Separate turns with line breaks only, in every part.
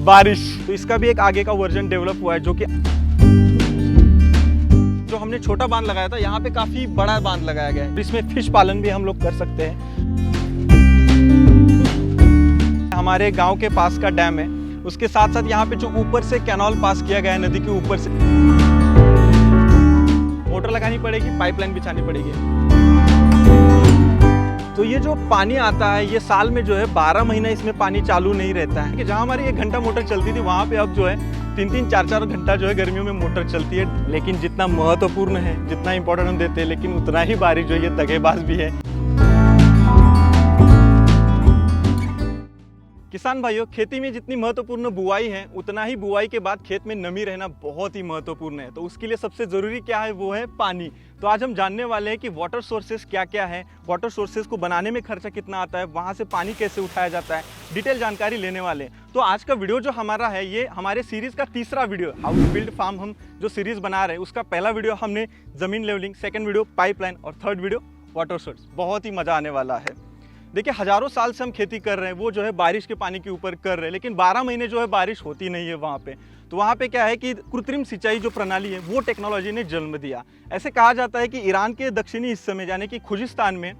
बारिश। तो इसका भी एक आगे का वर्जन डेवलप हुआ है, जो कि जो हमने छोटा बांध लगाया था, यहाँ पे काफी बड़ा बांध लगाया गया है। इसमें फिश पालन भी हम लोग कर सकते हैं। हमारे गांव के पास का डैम है, उसके साथ साथ यहाँ पे जो ऊपर से कैनाल पास किया गया है नदी के ऊपर से, मोटर लगानी पड़ेगी, पाइपलाइन बिछानी पड़ेगी। तो ये जो पानी आता है, ये साल में जो है 12 महीना इसमें पानी चालू नहीं रहता है। कि जहाँ हमारी 1 घंटा मोटर चलती थी, वहाँ पे अब जो है 3-3, 4-4 घंटा जो है गर्मियों में मोटर चलती है। लेकिन जितना महत्वपूर्ण है, जितना इंपॉर्टेंट हम देते हैं, लेकिन उतना ही बारिश जो है ये दगेबाज भी है। किसान भाइयों, खेती में जितनी महत्वपूर्ण बुआई है, उतना ही बुआई के बाद खेत में नमी रहना बहुत ही महत्वपूर्ण है। तो उसके लिए सबसे ज़रूरी क्या है, वो है पानी। तो आज हम जानने वाले हैं कि वाटर सोर्सेस क्या क्या है, वाटर सोर्सेस को बनाने में खर्चा कितना आता है, वहाँ से पानी कैसे उठाया जाता है, डिटेल जानकारी लेने वाले हैं। तो आज का वीडियो जो हमारा है, ये हमारे सीरीज़ का तीसरा video, how to build farm. हम जो सीरीज़ बना रहे हैं, उसका पहला वीडियो हमने ज़मीन लेवलिंग, सेकेंड वीडियो पाइपलाइन और थर्ड वीडियो वाटर सोर्स। बहुत ही मज़ा आने वाला है। देखिए, हज़ारों साल से हम खेती कर रहे हैं, वो जो है बारिश के पानी के ऊपर कर रहे हैं, लेकिन 12 महीने जो है बारिश होती नहीं है वहाँ पे। तो वहाँ पे क्या है कि कृत्रिम सिंचाई जो प्रणाली है, वो टेक्नोलॉजी ने जन्म दिया। ऐसे कहा जाता है कि ईरान के दक्षिणी हिस्से में, यानी कि खुजिस्तान में,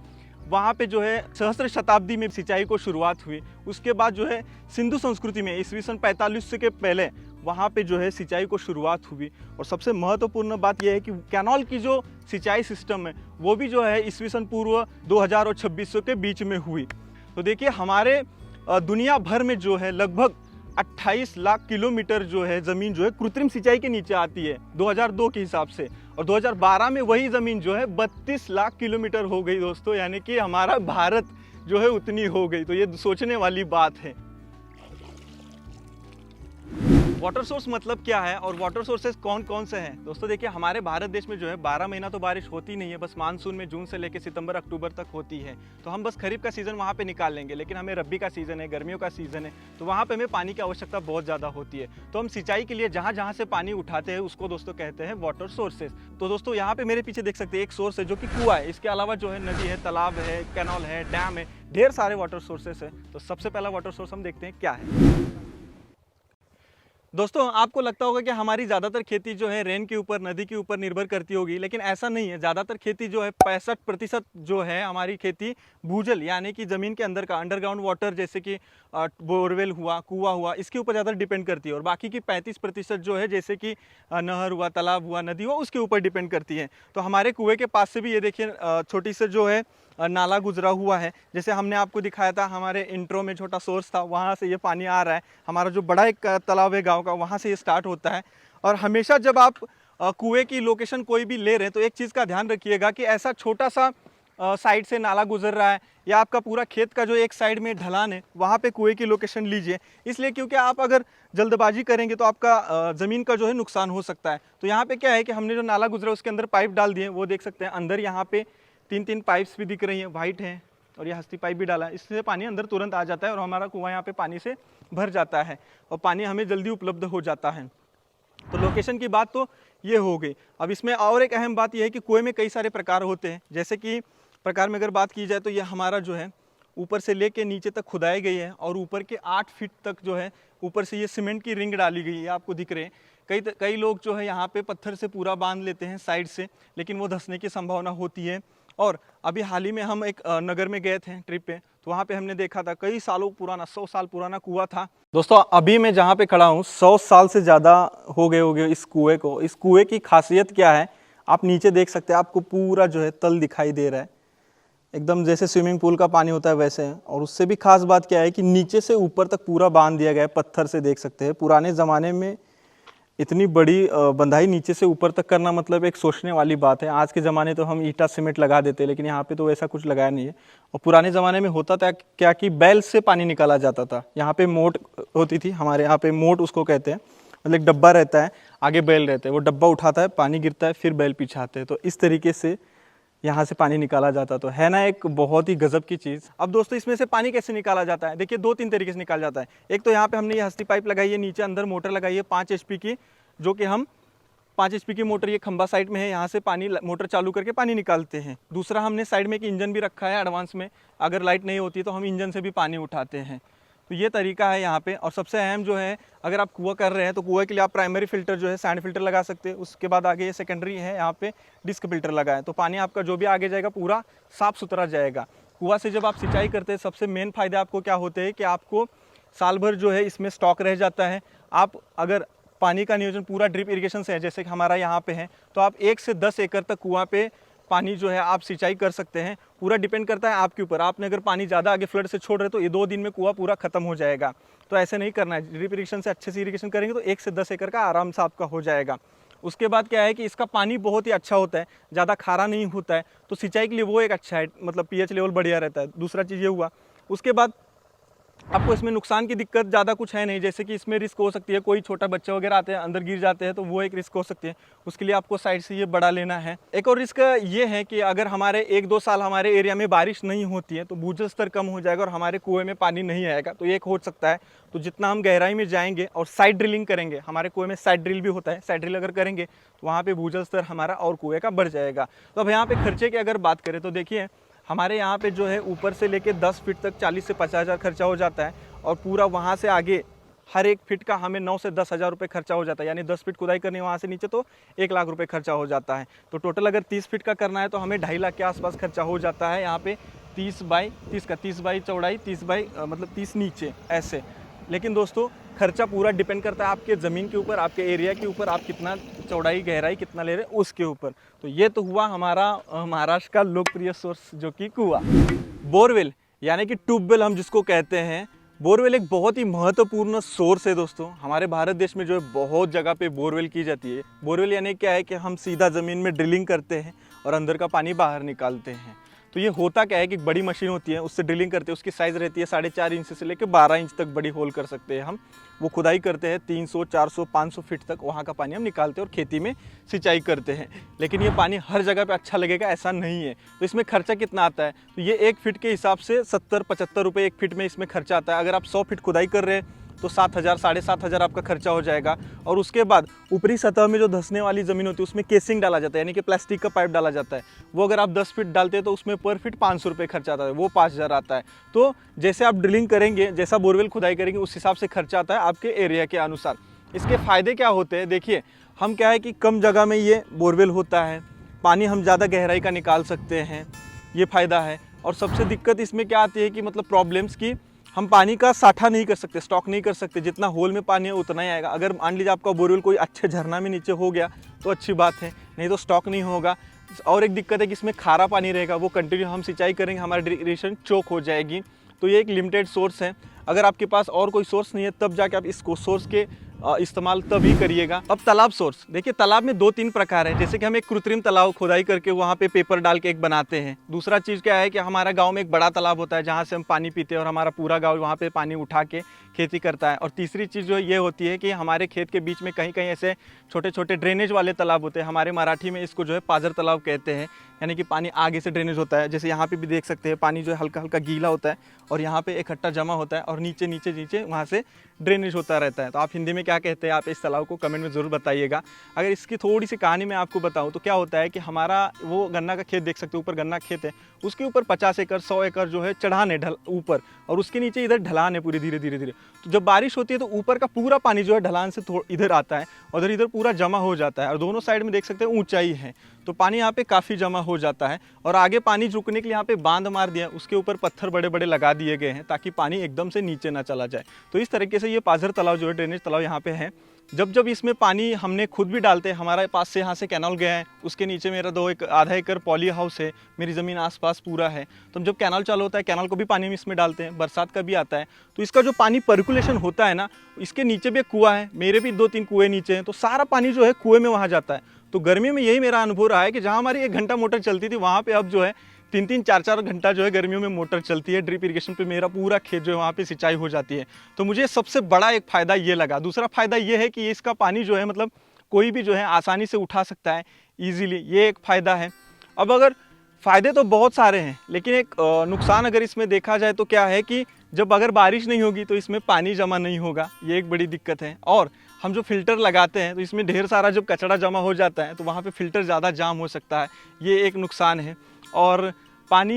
वहाँ पे जो है सहस्त्र शताब्दी में सिंचाई को शुरुआत हुई। उसके बाद जो है सिंधु संस्कृति में ईस्वी सन 4500 के पहले वहाँ पे जो है सिंचाई को शुरुआत हुई। और सबसे महत्वपूर्ण बात यह है कि कैनाल की जो सिंचाई सिस्टम है, वो भी जो है ईस्वी सन पूर्व 2000 और 2600 के बीच में हुई। तो देखिए, हमारे दुनिया भर में जो है लगभग 28 लाख किलोमीटर जो है ज़मीन जो है कृत्रिम सिंचाई के नीचे आती है 2002 के हिसाब से। और 2012 में वही ज़मीन जो है 32 लाख किलोमीटर हो गई दोस्तों, यानी कि हमारा भारत जो है उतनी हो गई। तो ये सोचने वाली बात है। वाटर सोर्स मतलब क्या है और वाटर सोर्सेज कौन कौन से हैं? दोस्तों देखिए, हमारे भारत देश में जो है 12 महीना तो बारिश होती नहीं है, बस मानसून में जून से लेकर सितंबर अक्टूबर तक होती है। तो हम बस खरीफ का सीज़न वहाँ पे निकाल लेंगे, लेकिन हमें रब्बी का सीज़न है, गर्मियों का सीज़न है, तो वहाँ पे हमें पानी की आवश्यकता बहुत ज़्यादा होती है। तो हम सिंचाई के लिए जहाँ जहाँ से पानी उठाते हैं, उसको दोस्तों कहते हैं वाटर सोर्सेज। तो दोस्तों यहाँ पे मेरे पीछे देख सकते हैं एक सोर्स है जो कि कुआं है। इसके अलावा जो है नदी है, तालाब है, कैनाल है, डैम है, ढेर सारे वाटर सोर्सेस है। तो सबसे पहला वाटर सोर्स हम देखते हैं क्या है। दोस्तों, आपको लगता होगा कि हमारी ज़्यादातर खेती जो है रेन के ऊपर, नदी के ऊपर निर्भर करती होगी, लेकिन ऐसा नहीं है। ज़्यादातर खेती जो है 65% जो है हमारी खेती भूजल, यानी कि ज़मीन के अंदर का अंडरग्राउंड वाटर, जैसे कि बोरवेल हुआ, कुआं हुआ, इसके ऊपर ज़्यादा डिपेंड करती है। और बाकी की 35% जो है, जैसे कि नहर हुआ, तालाब हुआ, नदी हुआ, उसके ऊपर डिपेंड करती है। तो हमारे कुएँ के पास से भी ये देखिए छोटी से जो है नाला गुजरा हुआ है। जैसे हमने आपको दिखाया था हमारे इंट्रो में, छोटा सोर्स था, वहाँ से ये पानी आ रहा है। हमारा जो बड़ा एक तालाब है गांव का, वहाँ से ये स्टार्ट होता है। और हमेशा जब आप कुएं की लोकेशन कोई भी ले रहे हैं, तो एक चीज़ का ध्यान रखिएगा कि ऐसा छोटा सा साइड से नाला गुजर रहा है, या आपका पूरा खेत का जो एक साइड में ढलान है, वहाँ पे कुएं की लोकेशन लीजिए। इसलिए क्योंकि आप अगर जल्दबाजी करेंगे तो आपका ज़मीन का जो है नुकसान हो सकता है। तो यहाँ पे क्या है कि हमने जो नाला गुजरा उसके अंदर पाइप डाल दिए, वो देख सकते हैं अंदर यहाँ पे 3-3 पाइप्स भी दिख रही हैं, वाइट हैं, और ये हस्ती पाइप भी डाला है। इससे पानी अंदर तुरंत आ जाता है और हमारा कुआं यहाँ पे पानी से भर जाता है और पानी हमें जल्दी उपलब्ध हो जाता है। तो लोकेशन की बात तो ये हो गई। अब इसमें और एक अहम बात यह है कि कुएं में कई सारे प्रकार होते हैं। जैसे कि प्रकार में अगर बात की जाए, तो ये हमारा जो है ऊपर से लेके नीचे तक खुदाई गई है, और ऊपर के 8 फीट तक जो है ऊपर से ये सीमेंट की रिंग डाली गई है, आपको दिख रहे हैं। कई लोग जो है यहाँ पे पत्थर से पूरा बांध लेते हैं साइड से, लेकिन वो धंसने की संभावना होती है। और अभी हाल ही में हम एक नगर में गए थे ट्रिप पे, तो वहाँ पे हमने देखा था कई सालों पुराना, 100 साल पुराना कुआं था। दोस्तों, अभी मैं जहाँ पे खड़ा हूँ 100 साल से ज़्यादा हो गए इस कुएं को। इस कुएं की खासियत क्या है, आप नीचे देख सकते हैं, आपको पूरा जो है तल दिखाई दे रहा है, एकदम जैसे स्विमिंग पूल का पानी होता है वैसे है। और उससे भी खास बात क्या है कि नीचे से ऊपर तक पूरा बांध दिया गया है, पत्थर से देख सकते हैं। पुराने ज़माने में इतनी बड़ी बंधाई नीचे से ऊपर तक करना मतलब एक सोचने वाली बात है। आज के ज़माने तो हम ईंटा सीमेंट लगा देते हैं, लेकिन यहाँ पे तो ऐसा कुछ लगाया नहीं है। और पुराने ज़माने में होता था क्या कि बैल से पानी निकाला जाता था। यहाँ पे मोट होती थी, हमारे यहाँ पे मोट उसको कहते हैं, मतलब एक डब्बा रहता है, आगे बैल रहते हैं, वो डब्बा उठाता है, पानी गिरता है, फिर बैल पीछे आते हैं। तो इस तरीके से यहाँ से पानी निकाला जाता। तो है ना एक बहुत ही गजब की चीज़। अब दोस्तों, इसमें से पानी कैसे निकाला जाता है? देखिए, 2-3 तरीके से निकाला जाता है। एक तो यहाँ पे हमने ये हस्ती पाइप लगाई है, नीचे अंदर मोटर लगाई है 5 HP की, जो कि हम 5 HP की मोटर, ये खंबा साइड में है, यहाँ से पानी मोटर चालू करके पानी निकालते हैं। दूसरा, हमने साइड में एक इंजन भी रखा है एडवांस में, अगर लाइट नहीं होती तो हम इंजन से भी पानी उठाते हैं। तो ये तरीका है यहाँ पे। और सबसे अहम जो है, अगर आप कुआं कर रहे हैं तो कुएं के लिए आप प्राइमरी फ़िल्टर जो है सैंड फ़िल्टर लगा सकते हैं। उसके बाद आगे ये सेकेंडरी है, यहाँ पे डिस्क फ़िल्टर लगाएं, तो पानी आपका जो भी आगे जाएगा पूरा साफ़ सुथरा जाएगा। कुआं से जब आप सिंचाई करते हैं, सबसे मेन फ़ायदे आपको क्या होते हैं कि आपको साल भर जो है इसमें स्टॉक रह जाता है। आप अगर पानी का नियोजन पूरा ड्रिप इरिगेशन से है, जैसे कि हमारा यहाँ पे है, तो आप 1 से 10 एकड़ तक कुआं पे पानी जो है आप सिंचाई कर सकते हैं। पूरा डिपेंड करता है आपके ऊपर। आपने अगर पानी ज़्यादा आगे फ्लड से छोड़ रहे तो ये 2 दिन में कुआं पूरा खत्म हो जाएगा। तो ऐसे नहीं करना है। ड्रिप इरिगेशन से अच्छे से इरिगेशन करेंगे तो 1 से 10 एकड़ का आराम से आपका हो जाएगा। उसके बाद क्या है कि इसका पानी बहुत ही अच्छा होता है, ज़्यादा खारा नहीं होता है, तो सिंचाई के लिए वो एक अच्छा है, मतलब पीएच लेवल बढ़िया रहता है। दूसरा चीज़ ये हुआ। उसके बाद आपको इसमें नुकसान की दिक्कत ज़्यादा कुछ है नहीं, जैसे कि इसमें रिस्क हो सकती है, कोई छोटा बच्चा वगैरह आते हैं अंदर गिर जाते हैं, तो वो एक रिस्क हो सकती है। उसके लिए आपको साइड से ये बड़ा लेना है। एक और रिस्क ये है कि अगर हमारे 1-2 साल हमारे एरिया में बारिश नहीं होती है तो भूजल स्तर कम हो जाएगा और हमारे कुएं में पानी नहीं आएगा, तो ये एक हो सकता है। तो जितना हम गहराई में जाएंगे और साइड ड्रिलिंग करेंगे, हमारे कुएं में साइड ड्रिल भी होता है, साइड ड्रिल अगर करेंगे तो वहाँ पर भूजल स्तर हमारा और कुएँ का बढ़ जाएगा। तो अब यहाँ पर खर्चे की अगर बात करें तो देखिए, हमारे यहाँ पे जो है ऊपर से लेके 10 फीट तक 40 से 50 हज़ार खर्चा हो जाता है, और पूरा वहाँ से आगे हर एक फीट का हमें 9 से 10 हज़ार रुपये खर्चा हो जाता है। यानी 10 फीट खुदाई करनी है वहाँ से नीचे तो 1 लाख रुपये खर्चा हो जाता है। तो टोटल अगर 30 फीट का करना है तो हमें 2.5 लाख के आसपास खर्चा हो जाता है। यहाँ पे 30 बाई 30 का, 30 बाई चौड़ाई, 30 बाई मतलब 30 नीचे ऐसे। लेकिन दोस्तों खर्चा पूरा डिपेंड करता है आपके ज़मीन के ऊपर, आपके एरिया के ऊपर, आप कितना चौड़ाई गहराई कितना ले रहे हैं उसके ऊपर। तो ये तो हुआ हमारा महाराष्ट्र का लोकप्रिय सोर्स जो कि कुआं। बोरवेल यानी कि ट्यूबवेल हम जिसको कहते हैं, बोरवेल एक बहुत ही महत्वपूर्ण सोर्स है दोस्तों। हमारे भारत देश में जो है बहुत जगह पे बोरवेल की जाती है। बोरवेल यानी क्या है कि हम सीधा ज़मीन में ड्रिलिंग करते हैं और अंदर का पानी बाहर निकालते हैं। तो ये होता क्या है कि बड़ी मशीन होती है, उससे ड्रिलिंग करते हैं, उसकी साइज़ रहती है 4.5 इंच से लेकर 12 इंच तक बड़ी होल कर सकते हैं हम। वो खुदाई करते हैं 300, 400, 500 फीट तक, वहाँ का पानी हम निकालते हैं और खेती में सिंचाई करते हैं। लेकिन ये पानी हर जगह पे अच्छा लगेगा ऐसा नहीं है। तो इसमें खर्चा कितना आता है, तो ये 1 फीट के हिसाब से 70-75 रुपये 1 फीट में इसमें खर्चा आता है। अगर आप 100 फीट खुदाई कर रहे हैं तो 7,000, 7,500 आपका खर्चा हो जाएगा। और उसके बाद ऊपरी सतह में जो धंसने वाली ज़मीन होती है उसमें केसिंग डाला जाता है, यानी कि प्लास्टिक का पाइप डाला जाता है। वो अगर आप 10 फीट डालते हैं तो उसमें पर फीट 500 रुपये खर्चा आता है, वो 5,000 आता है। तो जैसे आप ड्रिलिंग करेंगे, जैसा बोरवेल खुदाई करेंगे, उस हिसाब से खर्चा आता है आपके एरिया के अनुसार। इसके फ़ायदे क्या होते हैं, देखिए हम क्या है कि कम जगह में ये बोरवेल होता है, पानी हम ज़्यादा गहराई का निकाल सकते हैं, ये फ़ायदा है। और सबसे दिक्कत इसमें क्या आती है कि मतलब प्रॉब्लम्स की, हम पानी का साठा नहीं कर सकते, स्टॉक नहीं कर सकते। जितना होल में पानी है उतना ही आएगा। अगर मान लीजिए आपका बोरवेल कोई अच्छे झरना में नीचे हो गया तो अच्छी बात है, नहीं तो स्टॉक नहीं होगा। और एक दिक्कत है कि इसमें खारा पानी रहेगा, वो कंटिन्यू हम सिंचाई करेंगे, हमारी इरिगेशन चोक हो जाएगी। तो ये एक लिमिटेड सोर्स है। अगर आपके पास और कोई सोर्स नहीं है तब जाके आप इस सोर्स के इस्तेमाल तभी करिएगा। अब तालाब सोर्स देखिए, तालाब में 2-3 प्रकार है। जैसे कि हम एक कृत्रिम तालाब खुदाई करके वहाँ पे पेपर डाल के एक बनाते हैं। दूसरा चीज़ क्या है कि हमारा गांव में एक बड़ा तालाब होता है जहाँ से हम पानी पीते हैं और हमारा पूरा गांव वहाँ पे पानी उठा के खेती करता है। और तीसरी चीज़ जो ये होती है कि हमारे खेत के बीच में कहीं कहीं ऐसे छोटे छोटे ड्रेनेज वाले तालाब होते हैं। हमारे मराठी में इसको जो है पाजर तालाब कहते हैं, यानी कि पानी आगे से ड्रेनेज होता है। जैसे यहाँ पे भी देख सकते हैं, पानी जो है हल्का हल्का गीला होता है और यहाँ पे इकट्ठा जमा होता है और नीचे नीचे नीचे वहाँ से ड्रेनेज होता रहता है। तो आप हिंदी में क्या कहते हैं, आप इस तालाब को कमेंट में ज़रूर बताइएगा। अगर इसकी थोड़ी सी कहानी मैं आपको बताऊँ तो क्या होता है कि हमारा वो गन्ना का खेत देख सकते हो, ऊपर गन्ना खेत है, उसके ऊपर 50 एकड़ 100 एकड़ जो है चढ़ान है ऊपर, और उसके नीचे इधर ढलान है पूरी, धीरे धीरे धीरे। तो जब बारिश होती है तो ऊपर का पूरा पानी जो है ढलान से इधर आता है और इधर पूरा जमा हो जाता है। और दोनों साइड में देख सकते हैं ऊंचाई है, तो पानी यहाँ पे काफ़ी जमा हो जाता है। और आगे पानी रुकने के लिए यहाँ पे बांध मार दिया, उसके ऊपर पत्थर बड़े बड़े लगा दिए गए हैं ताकि पानी एकदम से नीचे ना चला जाए। तो इस तरीके से ये पाजर तालाब जो है, ड्रेनेज तालाब यहाँ पे है। जब जब इसमें पानी हमने खुद भी डालते हैं, हमारे पास से यहाँ से कैनाल गया है, उसके नीचे मेरा आधा एकड़ पॉली हाउस है, मेरी ज़मीन आसपास पूरा है। तो जब कैनाल चालू होता है, कैनाल को भी पानी हम इसमें डालते हैं, बरसात का भी आता है। तो इसका जो पानी पर्कुलेशन होता है ना, इसके नीचे भी एक कुआं है, मेरे भी 2-3 कुएँ नीचे हैं, तो सारा पानी जो है कुएँ में वहाँ जाता है। तो गर्मी में यही मेरा अनुभव रहा है कि जहाँ हमारी 1 घंटा मोटर चलती थी, वहाँ पे अब जो है 3-3, 4-4 घंटा जो है गर्मियों में मोटर चलती है। ड्रिप इरिगेशन पे मेरा पूरा खेत जो है वहाँ पे सिंचाई हो जाती है। तो मुझे सबसे बड़ा एक फ़ायदा ये लगा। दूसरा फ़ायदा ये है कि इसका पानी जो है मतलब कोई भी जो है आसानी से उठा सकता है ईजिली, ये एक फ़ायदा है। अब अगर फ़ायदे तो बहुत सारे हैं, लेकिन एक नुकसान अगर इसमें देखा जाए तो क्या है कि जब अगर बारिश नहीं होगी तो इसमें पानी जमा नहीं होगा, ये एक बड़ी दिक्कत है। और हम जो फ़िल्टर लगाते हैं तो इसमें ढेर सारा जब कचरा जमा हो जाता है तो वहाँ पे फ़िल्टर ज़्यादा जाम हो सकता है, ये एक नुकसान है। और पानी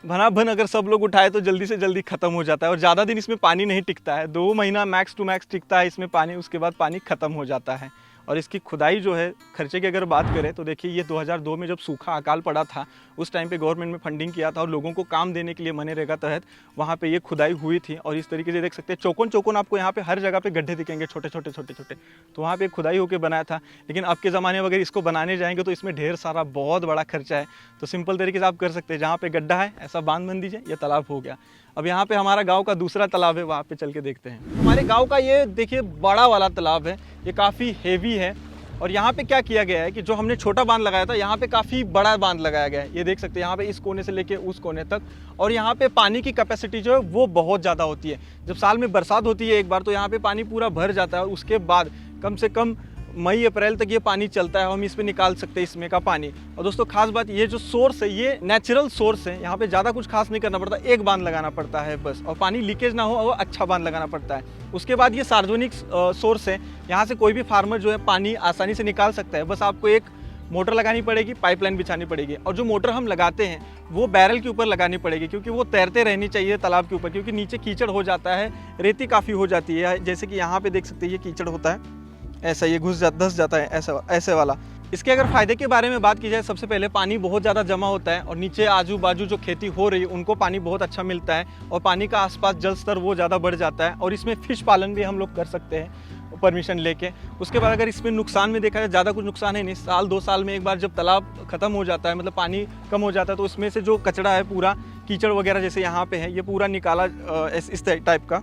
भनाभन अगर सब लोग उठाए तो जल्दी से जल्दी ख़त्म हो जाता है और ज़्यादा दिन इसमें पानी नहीं टिकता है। 2 महीना मैक्स टू मैक्स टिकता है इसमें पानी, उसके बाद पानी ख़त्म हो जाता है। और इसकी खुदाई जो है खर्चे की अगर बात करें तो देखिए ये 2002 में जब सूखा अकाल पड़ा था उस टाइम पे गवर्नमेंट में फंडिंग किया था और लोगों को काम देने के लिए मनरेगा तहत वहाँ पे ये खुदाई हुई थी। और इस तरीके से देख सकते हैं चौकोन चौकोन आपको यहाँ पे हर जगह पे गड्ढे दिखेंगे छोटे छोटे छोटे छोटे। तो वहाँ पे खुदाई होकर बनाया था। लेकिन अब के ज़माने में अगर इसको बनाने जाएंगे तो इसमें ढेर सारा बहुत बड़ा खर्चा है। तो सिंपल तरीके से आप कर सकते हैं, जहाँ पे गड्ढा है ऐसा बांध बन दीजिए, ये तालाब हो गया। अब यहाँ पे हमारा गांव का दूसरा तालाब है, वहाँ पे चल के देखते हैं। हमारे गांव का ये देखिए बड़ा वाला तालाब है, ये काफ़ी हेवी है। और यहाँ पे क्या किया गया है कि जो हमने छोटा बांध लगाया था यहाँ पे काफ़ी बड़ा बांध लगाया गया है। ये देख सकते हैं यहाँ पे इस कोने से लेके उस कोने तक। और यहाँ पे पानी की कैपेसिटी जो है वो बहुत ज़्यादा होती है। जब साल में बरसात होती है एक बार तो यहाँ पे पानी पूरा भर जाता है और उसके बाद कम से कम मई अप्रैल तक ये पानी चलता है, हम इस पे निकाल सकते हैं इसमें का पानी। और दोस्तों खास बात ये जो सोर्स है ये नेचुरल सोर्स है, यहाँ पे ज़्यादा कुछ खास नहीं करना पड़ता, एक बांध लगाना पड़ता है बस, और पानी लीकेज ना हो और अच्छा बांध लगाना पड़ता है। उसके बाद ये सार्वजनिक सोर्स है, यहाँ से कोई भी फार्मर जो है पानी आसानी से निकाल सकता है। बस आपको एक मोटर लगानी पड़ेगी, पाइपलाइन बिछानी पड़ेगी। और जो मोटर हम लगाते हैं वो बैरल के ऊपर लगानी पड़ेगी क्योंकि वो तैरते रहनी चाहिए तालाब के ऊपर, क्योंकि नीचे कीचड़ हो जाता है, रेती काफ़ी हो जाती है। जैसे कि यहाँ पे देख सकते हैं ये कीचड़ होता है, ऐसा ये धस जाता है ऐसे वाला। इसके अगर फ़ायदे के बारे में बात की जाए, सबसे पहले पानी बहुत ज़्यादा जमा होता है और नीचे आजू बाजू जो खेती हो रही है उनको पानी बहुत अच्छा मिलता है और पानी का आसपास जल स्तर वो ज़्यादा बढ़ जाता है। और इसमें फ़िश पालन भी हम लोग कर सकते हैं परमिशन लेके। उसके बाद अगर इसमें नुकसान में देखा जाए, ज़्यादा कुछ नुकसान है नहीं। साल 2 साल में एक बार जब तालाब ख़त्म हो जाता है, मतलब पानी कम हो जाता है, तो उसमें से जो कचरा है पूरा कीचड़ वगैरह जैसे यहाँ पे है ये पूरा निकाला इस टाइप का,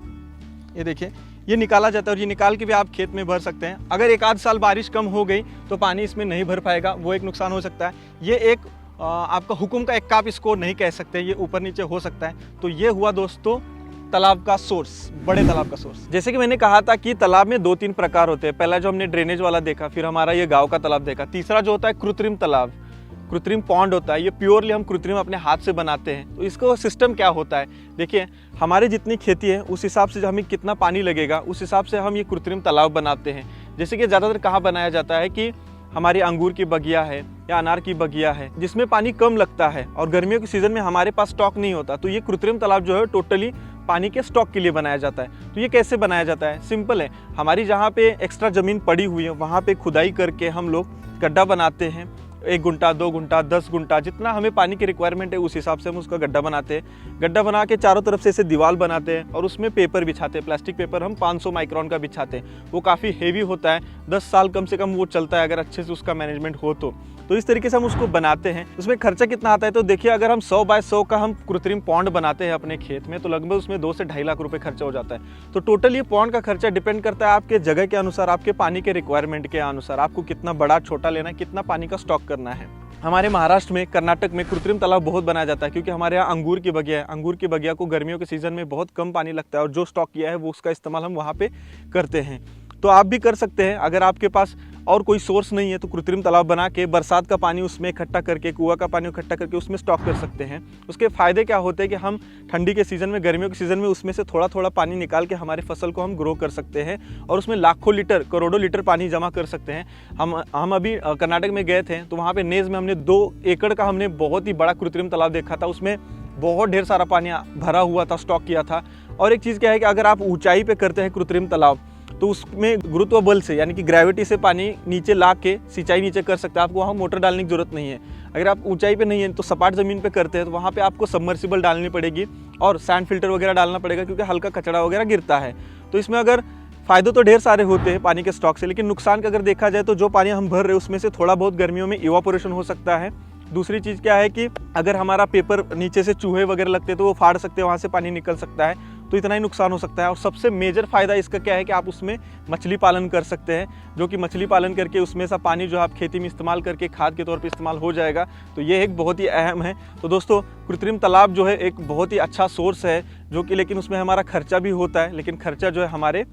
ये देखिए ये निकाला जाता है और ये निकाल के भी आप खेत में भर सकते हैं। अगर एक आध साल बारिश कम हो गई तो पानी इसमें नहीं भर पाएगा, वो एक नुकसान हो सकता है। ये एक आपका हुक्म का एक काप इसको नहीं कह सकते, ये ऊपर नीचे हो सकता है। तो ये हुआ दोस्तों तालाब का सोर्स, बड़े तालाब का सोर्स। जैसे कि मैंने कहा था कि तालाब में 2-3 प्रकार होते हैं। पहला जो हमने ड्रेनेज वाला देखा, फिर हमारा ये गाँव का तालाब देखा। तीसरा जो होता है कृत्रिम तालाब, कृत्रिम पॉन्ड होता है। ये प्योरली हम कृत्रिम अपने हाथ से बनाते हैं। तो इसको सिस्टम क्या होता है, देखिए हमारे जितनी खेती है उस हिसाब से हमें कितना पानी लगेगा उस हिसाब से हम ये कृत्रिम तालाब बनाते हैं। जैसे कि ज़्यादातर कहाँ बनाया जाता है कि हमारी अंगूर की बगिया है या अनार की बगिया है जिसमें पानी कम लगता है और गर्मियों के सीज़न में हमारे पास स्टॉक नहीं होता, तो ये कृत्रिम तालाब जो है टोटली पानी के स्टॉक के लिए बनाया जाता है। तो ये कैसे बनाया जाता है, सिंपल है। हमारी जहाँ पे एक्स्ट्रा ज़मीन पड़ी हुई है वहाँ पे खुदाई करके हम लोग गड्ढा बनाते हैं। 1 गुंटा, 2 गुंटा, 10 गुंटा, जितना हमें पानी की रिक्वायरमेंट है उस हिसाब से हम उसका गड्ढा बनाते हैं। गड्ढा बना के चारों तरफ से इसे दीवार बनाते हैं और उसमें पेपर बिछाते हैं। प्लास्टिक पेपर हम 500 माइक्रोन का बिछाते हैं। वो काफ़ी हेवी होता है, 10 साल कम से कम वो चलता है अगर अच्छे से उसका मैनेजमेंट हो तो इस तरीके से हम उसको बनाते हैं। उसमें खर्चा कितना आता है तो देखिए, अगर हम 100 बाय 100 का हम कृत्रिम पॉन्ड बनाते हैं अपने खेत में तो लगभग उसमें 2 से 2.5 लाख रुपए खर्चा हो जाता है। तो टोटल ये पॉन्ड का खर्चा डिपेंड करता है आपके जगह के अनुसार, आपके पानी के रिक्वायरमेंट के अनुसार, आपको कितना बड़ा छोटा लेना है, कितना पानी का स्टॉक करना है। हमारे महाराष्ट्र में, कर्नाटक में कृत्रिम तालाब बहुत बनाया जाता है क्योंकि हमारे यहाँ अंगूर की बगिया है। अंगूर की बगिया को गर्मियों के सीज़न में बहुत कम पानी लगता है और जो स्टॉक किया है वो उसका इस्तेमाल हम वहाँ पे करते हैं। तो आप भी कर सकते हैं। अगर आपके पास और कोई सोर्स नहीं है तो कृत्रिम तालाब बना के बरसात का पानी उसमें इकट्ठा करके, कुआं का पानी इकट्ठा करके उसमें स्टॉक कर सकते हैं। उसके फ़ायदे क्या होते हैं कि हम ठंडी के सीज़न में, गर्मियों के सीज़न में उसमें से थोड़ा थोड़ा पानी निकाल के हमारी फसल को हम ग्रो कर सकते हैं और उसमें लाखों लीटर, करोड़ों लीटर पानी जमा कर सकते हैं। हम अभी कर्नाटक में गए थे तो वहाँ पर नेज में हमने 2 एकड़ का हमने बहुत ही बड़ा कृत्रिम तालाब देखा था। उसमें बहुत ढेर सारा पानी भरा हुआ था, स्टॉक किया था। और एक चीज़ क्या है कि अगर आप ऊंचाई पे करते हैं कृत्रिम तालाब तो उसमें गुरुत्व बल से, यानी कि ग्रेविटी से पानी नीचे ला के सिंचाई नीचे कर सकते हैं। आपको वहाँ मोटर डालने की जरूरत नहीं है। अगर आप ऊंचाई पे नहीं है तो सपाट ज़मीन पे करते हैं तो वहाँ पे आपको सबमर्सिबल डालनी पड़ेगी और सैंड फिल्टर वगैरह डालना पड़ेगा क्योंकि हल्का कचरा वगैरह गिरता है। तो इसमें अगर फ़ायदे तो ढेर सारे होते हैं पानी के स्टॉक से, लेकिन नुकसान का अगर देखा जाए तो जो पानी हम भर रहे हैं उसमें से थोड़ा बहुत गर्मियों में इवापोरेशन हो सकता है। दूसरी चीज़ क्या है कि अगर हमारा पेपर नीचे से चूहे वगैरह लगते हैं तो वो फाड़ सकते हैं, वहाँ से पानी निकल सकता है। तो इतना ही नुकसान हो सकता है। और सबसे मेजर फ़ायदा इसका क्या है कि आप उसमें मछली पालन कर सकते हैं, जो कि मछली पालन करके उसमें से पानी जो आप खेती में इस्तेमाल करके खाद के तौर पे इस्तेमाल हो जाएगा। तो ये एक बहुत ही अहम है। तो दोस्तों कृत्रिम तालाब जो है एक बहुत ही अच्छा सोर्स है जो कि, लेकिन उसमें हमारा खर्चा भी होता है, लेकिन खर्चा जो है हमारे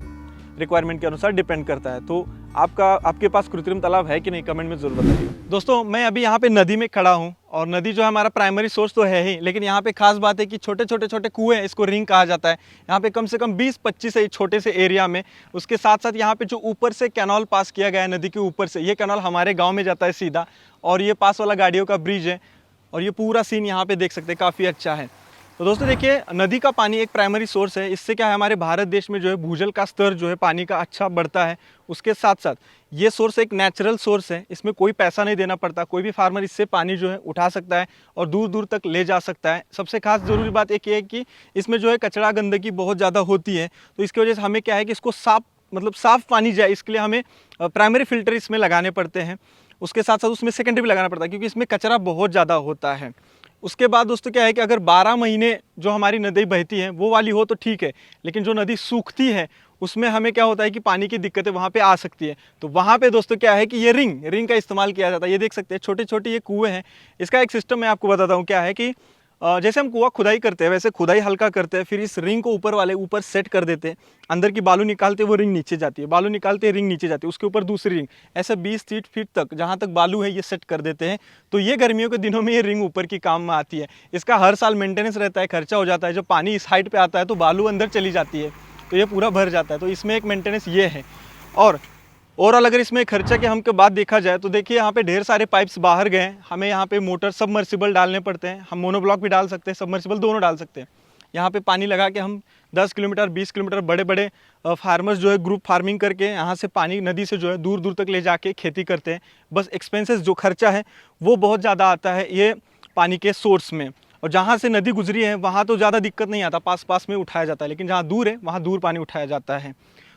रिक्वायरमेंट के अनुसार डिपेंड करता है। तो आपके पास कृत्रिम तालाब है कि नहीं, कमेंट में जरूर बताइए। दोस्तों मैं अभी यहाँ पे नदी में खड़ा हूँ और नदी जो है हमारा प्राइमरी सोर्स तो है ही, लेकिन यहाँ पे खास बात है कि छोटे छोटे कुएं, इसको रिंग कहा जाता है। यहाँ पे कम से कम 20-25 है छोटे से एरिया में। उसके साथ साथ यहाँ पे जो ऊपर से कैनाल पास किया गया है नदी के ऊपर से, ये कैनाल हमारे गाँव में जाता है सीधा, और ये पास वाला गाड़ियों का ब्रिज है। और ये पूरा सीन यहाँ पे देख सकते हैं, काफ़ी अच्छा है। तो दोस्तों देखिए, नदी का पानी एक प्राइमरी सोर्स है। इससे क्या है, हमारे भारत देश में जो है भूजल का स्तर जो है पानी का अच्छा बढ़ता है। उसके साथ साथ ये सोर्स एक नेचुरल सोर्स है, इसमें कोई पैसा नहीं देना पड़ता। कोई भी फार्मर इससे पानी जो है उठा सकता है और दूर दूर तक ले जा सकता है। सबसे खास ज़रूरी बात एक ये है कि इसमें जो है कचरा गंदगी बहुत ज़्यादा होती है, तो इसकी वजह से हमें क्या है कि इसको साफ पानी जाए, इसके लिए हमें प्राइमरी फिल्टर इसमें लगाने पड़ते हैं। उसके साथ साथ उसमें सेकेंडरी भी लगाना पड़ता है, क्योंकि इसमें कचरा बहुत ज़्यादा होता है। उसके बाद दोस्तों क्या है कि अगर 12 महीने जो हमारी नदी बहती है वो वाली हो तो ठीक है, लेकिन जो नदी सूखती है उसमें हमें क्या होता है कि पानी की दिक्कतें वहाँ पे आ सकती है। तो वहाँ पे दोस्तों क्या है कि ये रिंग का इस्तेमाल किया जाता है। ये देख सकते हैं छोटे छोटे ये कुएँ हैं। इसका एक सिस्टम मैं आपको बताता हूँ क्या है कि जैसे हम कुआं खुदाई करते हैं वैसे खुदाई हल्का करते हैं, फिर इस रिंग को ऊपर सेट कर देते हैं। अंदर की बालू निकालते हैं, वो रिंग नीचे जाती है, बालू निकालते हैं, रिंग नीचे जाती है, उसके ऊपर दूसरी रिंग, ऐसे 20-30 फीट तक जहाँ तक बालू है ये सेट कर देते हैं। तो ये गर्मियों के दिनों में ये रिंग ऊपर की काम में आती है। इसका हर साल मेंटेनेंस रहता है, खर्चा हो जाता है। जब पानी इस हाइट पर आता है तो बालू अंदर चली जाती है, तो ये पूरा भर जाता है। तो इसमें एक मेंटेनेंस ये है। और ओवरऑल अगर इसमें खर्चा के हमको बात देखा जाए तो देखिए यहाँ पे ढेर सारे पाइप्स बाहर गए हैं। हमें यहाँ पे मोटर सबमर्सिबल डालने पड़ते हैं। हम मोनोब्लॉक भी डाल सकते हैं, सबमर्सिबल दोनों डाल सकते हैं। यहाँ पे पानी लगा के हम 10 किलोमीटर 20 किलोमीटर बड़े बड़े फार्मर्स जो है ग्रुप फार्मिंग करके यहाँ से पानी नदी से जो है दूर दूर तक ले जाके खेती करते हैं। बस एक्सपेंसेस जो खर्चा है वो बहुत ज़्यादा आता है ये पानी के सोर्स में। और जहाँ से नदी गुजरी है वहाँ तो ज़्यादा दिक्कत नहीं आता, पास पास में उठाया जाता है, लेकिन जहाँ दूर है वहाँ दूर पानी उठाया जाता है।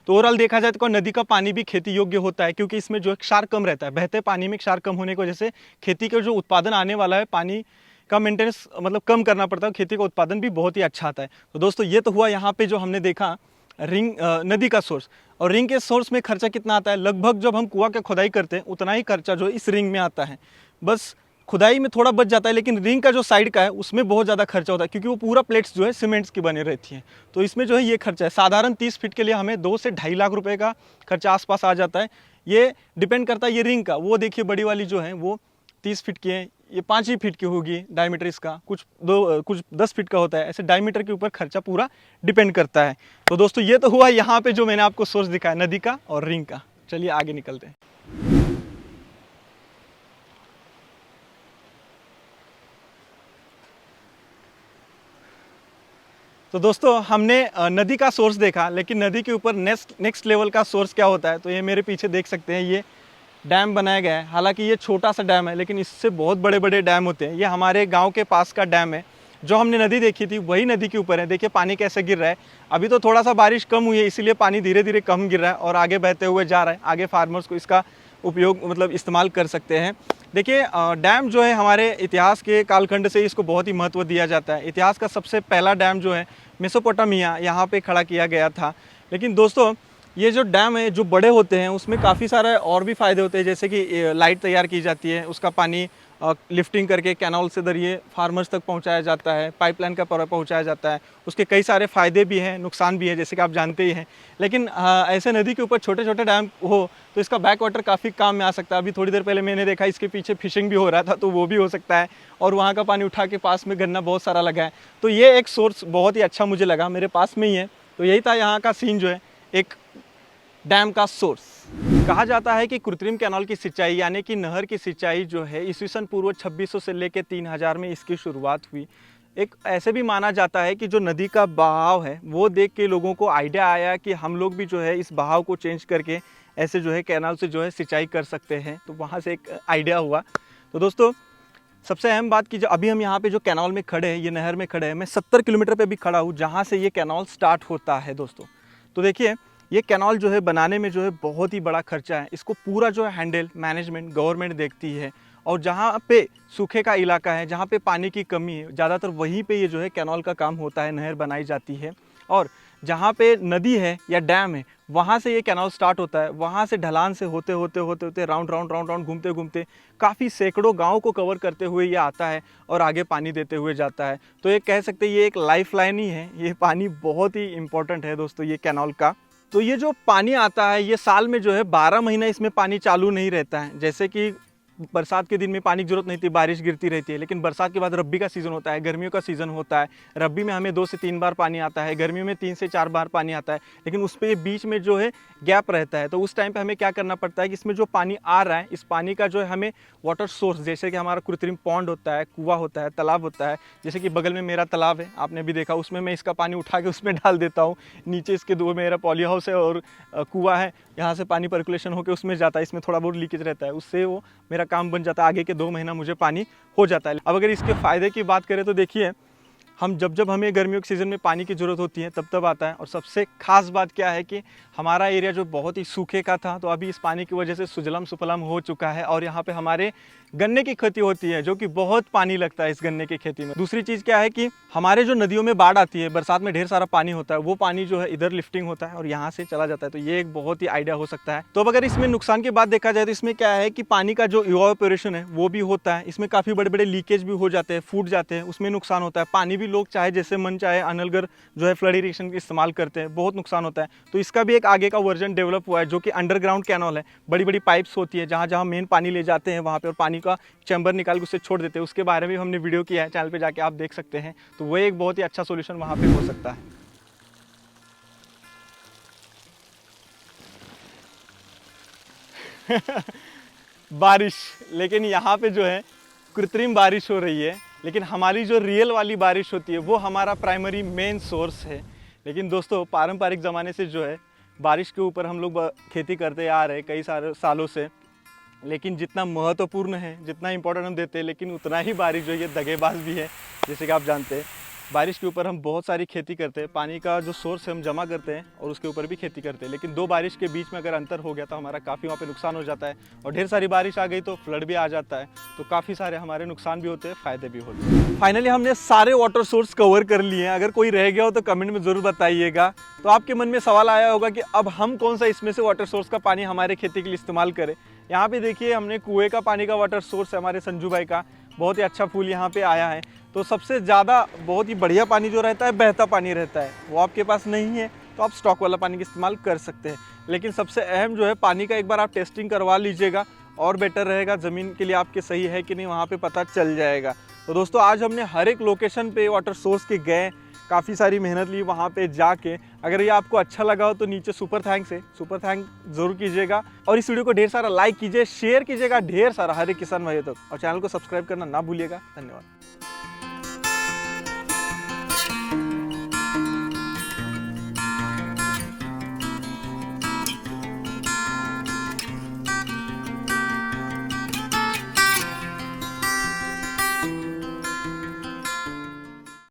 तो ओवरऑल देखा जाए तो नदी का पानी भी खेती योग्य होता है, क्योंकि इसमें जो है क्षार कम रहता है। बहते पानी में क्षार कम होने की वजह से खेती का जो उत्पादन आने वाला है, पानी का मेंटेनेंस मतलब कम करना पड़ता है, खेती का उत्पादन भी बहुत ही अच्छा आता है। तो दोस्तों ये तो हुआ यहाँ पे जो हमने देखा नदी का सोर्स। और रिंग के सोर्स में खर्चा कितना आता है, लगभग जब हम कुआं की खुदाई करते हैं उतना ही खर्चा जो इस रिंग में आता है। बस खुदाई में थोड़ा बच जाता है, लेकिन रिंग का जो साइड का है उसमें बहुत ज़्यादा खर्चा होता है, क्योंकि वो पूरा प्लेट्स जो है सीमेंट्स की बनी रहती हैं। तो इसमें जो है ये खर्चा है। साधारण 30 फीट के लिए हमें 2 से 2.5 लाख रुपए का खर्चा आसपास आ जाता है। ये डिपेंड करता है ये रिंग का। वो देखिए बड़ी वाली जो है वो 30 फीट की है, ये 5 ही फीट की होगी डायमीटर इसका, कुछ 10 फीट का होता है। ऐसे डायमीटर के ऊपर खर्चा पूरा डिपेंड करता है। तो दोस्तों ये तो हुआ यहाँ पे जो मैंने आपको सोर्स दिखाया नदी का और रिंग का। चलिए आगे निकलते हैं। तो दोस्तों हमने नदी का सोर्स देखा, लेकिन नदी के ऊपर नेक्स्ट लेवल का सोर्स क्या होता है, तो ये मेरे पीछे देख सकते हैं ये डैम बनाया गया है। हालांकि ये छोटा सा डैम है, लेकिन इससे बहुत बड़े बड़े डैम होते हैं। ये हमारे गांव के पास का डैम है। जो हमने नदी देखी थी वही नदी के ऊपर है। देखिए पानी कैसे गिर रहा है। अभी तो थोड़ा सा बारिश कम हुई है, इसीलिए पानी धीरे धीरे कम गिर रहा है और आगे बहते हुए जा रहा है। आगे फार्मर्स को इसका उपयोग मतलब इस्तेमाल कर सकते हैं। देखिए डैम जो है हमारे इतिहास के कालखंड से इसको बहुत ही महत्व दिया जाता है। इतिहास का सबसे पहला डैम जो है मेसोपोटामिया यहाँ पे खड़ा किया गया था। लेकिन दोस्तों ये जो डैम है जो बड़े होते हैं उसमें काफ़ी सारे और भी फ़ायदे होते हैं, जैसे कि लाइट तैयार की जाती है, उसका पानी लिफ्टिंग करके कैनाल से जरिए फार्मर्स तक पहुंचाया जाता है, पाइपलाइन का पहुंचाया जाता है। उसके कई सारे फ़ायदे भी हैं, नुकसान भी है, जैसे कि आप जानते ही हैं। लेकिन ऐसे नदी के ऊपर छोटे छोटे डैम हो तो इसका बैक वाटर काफ़ी काम में आ सकता है। अभी थोड़ी देर पहले मैंने देखा इसके पीछे फिशिंग भी हो रहा था, तो वो भी हो सकता है। और वहाँ का पानी उठा के पास में गन्ना बहुत सारा लगा है, तो ये एक सोर्स बहुत ही अच्छा मुझे लगा, मेरे पास में ही है। तो यही था यहाँ का सीन जो है एक डैम का सोर्स। कहा जाता है कि कृत्रिम कैनाल की सिंचाई यानी कि नहर की सिंचाई जो है ईस्वीसन पूर्व 2600 से लेकर 3000 में इसकी शुरुआत हुई। एक ऐसे भी माना जाता है कि जो नदी का बहाव है वो देख के लोगों को आइडिया आया कि हम लोग भी जो है इस बहाव को चेंज करके ऐसे जो है कैनाल से जो है सिंचाई कर सकते हैं। तो वहाँ से एक आइडिया हुआ। तो दोस्तों सबसे अहम बात की जो अभी हम यहाँ पे जो कैनाल में खड़े हैं, ये नहर में खड़े हैं, मैं 70 किलोमीटर पे भी खड़ा हूँ जहाँ से ये कैनाल स्टार्ट होता है दोस्तों। तो देखिए ये कैनाल जो है बनाने में जो है बहुत ही बड़ा खर्चा है। इसको पूरा जो है हैंडल मैनेजमेंट गवर्नमेंट देखती है। और जहाँ पे सूखे का इलाका है, जहाँ पे पानी की कमी है, ज़्यादातर वहीं पे ये जो है कैनाल का काम होता है, नहर बनाई जाती है। और जहाँ पे नदी है या डैम है वहाँ से ये कैनाल स्टार्ट होता है। वहाँ से ढलान से होते होते राउंड घूमते घूमते काफ़ी सैकड़ों गाँव को कवर करते हुए ये आता है और आगे पानी देते हुए जाता है। तो ये कह सकते हैं ये एक लाइफ लाइन ही है। ये पानी बहुत ही इम्पोर्टेंट है दोस्तों ये कैनाल का। तो ये जो पानी आता है ये साल में जो है 12 महीना इसमें पानी चालू नहीं रहता है। जैसे कि बरसात के दिन में पानी की जरूरत नहीं थी, बारिश गिरती रहती है, लेकिन बरसात के बाद रब्बी का सीज़न होता है, गर्मियों का सीज़न होता है। रब्बी में हमें 2 से 3 बार पानी आता है, गर्मियों में 3 से 4 बार पानी आता है, लेकिन उस पे बीच में जो है गैप रहता है। तो उस टाइम पे हमें क्या करना पड़ता है कि इसमें जो पानी आ रहा है, इस पानी का जो है हमें वाटर सोर्स, जैसे कि हमारा कृत्रिम पॉन्ड होता है, कुआँ होता है, तालाब होता है, जैसे कि बगल में मेरा तालाब है, आपने भी देखा, उसमें मैं इसका पानी उठा के उसमें डाल देता हूँ। नीचे इसके 2 मेरा पॉली हाउस है और कुआँ है, यहाँ से पानी पर्कुलेशन होकर उसमें जाता है, इसमें थोड़ा बहुत लीकेज रहता है, उससे वो मेरा काम बन जाता है, आगे के 2 महीना मुझे पानी हो जाता है। अब अगर इसके फ़ायदे की बात करें तो देखिए, हम जब हमें गर्मियों के सीज़न में पानी की ज़रूरत होती है तब आता है। और सबसे ख़ास बात क्या है कि हमारा एरिया जो बहुत ही सूखे का था, तो अभी इस पानी की वजह से सुजलम सुफलम हो चुका है और यहाँ पे हमारे गन्ने की खेती होती है, जो कि बहुत पानी लगता है इस गन्ने की खेती में। दूसरी चीज़ क्या है कि हमारे जो नदियों में बाढ़ आती है, बरसात में ढेर सारा पानी होता है, वो पानी जो है इधर लिफ्टिंग होता है और यहाँ से चला जाता है। तो ये एक बहुत ही आइडिया हो सकता है। तो अब अगर इसमें नुकसान की बात देखा जाए तो इसमें क्या है कि पानी का जो इवापोरेशन है वो भी होता है, इसमें काफ़ी बड़े बड़े लीकेज भी हो जाते हैं, फूट जाते हैं, उसमें नुकसान होता है। पानी भी लोग चाहे जैसे मन चाहे अनलगर जो है फ्लड इरिगेशन इस्तेमाल करते हैं, बहुत नुकसान होता है। तो इसका भी एक आगे का वर्जन डेवलप हुआ है, जो कि अंडरग्राउंड कैनल है, बड़ी बड़ी पाइप्स होती है, जहाँ जहाँ मेन पानी ले जाते हैं वहाँ पे, और पानी का चैम्बर निकाल के उसे छोड़ देते हैं। उसके बारे में हमने वीडियो किया है, चैनल पे जाके आप देख सकते हैं। तो वो एक बहुत ही अच्छा सोल्यूशन वहाँ पे हो सकता है। बारिश, लेकिन यहाँ पे जो है कृत्रिम बारिश हो रही है, लेकिन हमारी जो रियल वाली बारिश होती है वो हमारा प्राइमरी मेन सोर्स है। लेकिन दोस्तों, पारंपरिक ज़माने से जो है बारिश के ऊपर हम लोग खेती करते आ रहे हैं कई सारे सालों से, लेकिन जितना महत्वपूर्ण है, जितना इंपॉर्टेंट हम देते हैं, लेकिन उतना ही बारिश जो ये दगेबाज भी है। जैसे कि आप जानते हैं, बारिश के ऊपर हम बहुत सारी खेती करते हैं, पानी का जो सोर्स है हम जमा करते हैं और उसके ऊपर भी खेती करते हैं, लेकिन 2 बारिश के बीच में अगर अंतर हो गया तो हमारा काफ़ी वहाँ पे नुकसान हो जाता है। और ढेर सारी बारिश आ गई तो फ्लड भी आ जाता है, तो काफ़ी सारे हमारे नुकसान भी होते हैं, फ़ायदे भी होते हैं। फाइनली हमने सारे वाटर सोर्स कवर कर लिए हैं। अगर कोई रह गया हो तो कमेंट में ज़रूर बताइएगा। तो आपके मन में सवाल आया होगा कि अब हम कौन सा इसमें से वाटर सोर्स का पानी हमारे खेती के लिए इस्तेमाल करें। यहाँ पे देखिए, हमने कुएं का पानी का वाटर सोर्स है हमारे संजू भाई का, बहुत ही अच्छा फूल यहाँ पे आया है। तो सबसे ज़्यादा बहुत ही बढ़िया पानी जो रहता है, बहता पानी रहता है, वो आपके पास नहीं है तो आप स्टॉक वाला पानी का इस्तेमाल कर सकते हैं। लेकिन सबसे अहम जो है पानी का एक बार आप टेस्टिंग करवा लीजिएगा, और बेटर रहेगा, ज़मीन के लिए आपके सही है कि नहीं वहाँ पे पता चल जाएगा। तो दोस्तों, आज हमने हर एक लोकेशन पे वाटर सोर्स के गए, काफ़ी सारी मेहनत ली वहाँ पे जाके। अगर ये आपको अच्छा लगा हो तो नीचे सुपर थैंक्स है, सुपर थैंक जरूर कीजिएगा, और इस वीडियो को ढेर सारा लाइक कीजिए, शेयर कीजिएगा ढेर सारा हर एक किसान भाई तक, और चैनल को सब्सक्राइब करना ना भूलिएगा। धन्यवाद।